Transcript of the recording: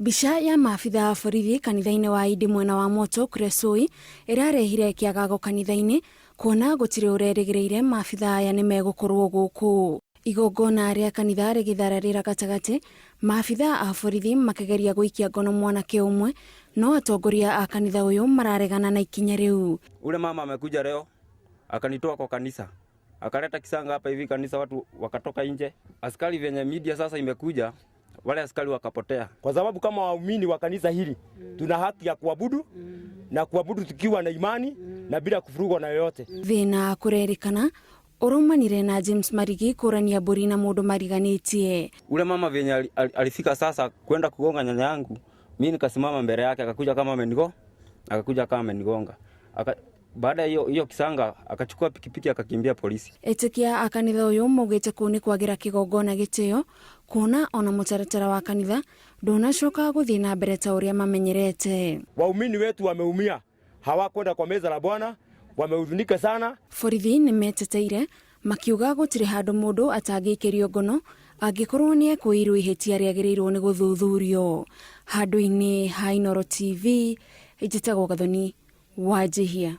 Mbica ya maabitha a borithi kanitha-inĩ wa Idi mwena wa Moto Kuresoi ĩrarehire kĩagago kanitha-inĩ kuona gũtirĩ ũrerĩgĩrĩire maabitha aya nĩ megũkorwo gũkũ. Igongona rĩa kanitha rĩgĩthararĩra gatagatĩ, maabitha a borithi makĩgeria gũikia ngono mwanake ũmwe, no atongoria a kanitha ũyũ mararegana na ikinya rĩu. Ule mama amekuja leo akanitoa kwa kanisa, akaleta kisanga hapa hivi kanisa, watu wakatoka nje. Askari venye media sasa imekuja, wale askari wakapotea, kwa sababu kama waumini wa kanisa hili tuna haki ya kuabudu na kuabudu tukiwa na imani na bila kufurugwa na yoyote. Thina kurerikana urumanire na James Marigi kurania mburi na mundu mariganitie. Ule mama venye alifika sasa kwenda kugonga nyanya yangu, mimi nikasimama mbele yake, akakuja kama amenigonga. Baada hiyo kisanga akachukua pikipiki akakimbia polisi. Etikia a kanitha uyu maugite kuni kwagira kigongona gitio kuona ona mutaratara wa kanitha ndunacoka guthii na mbere ta uria mamenyerete. Waumini wetu wameumia, hawakwenda kwa meza la Bwana, wameudhunika sana. Borithi ni meteteire makiuga gutire handu mundu atangikirio ngono angikorwo ni ekuirwo ihitia riagiriirwo ni guthuthurio. Handu-ini ha Inooro TV, Ijitagwo Gathoni, Wajihia.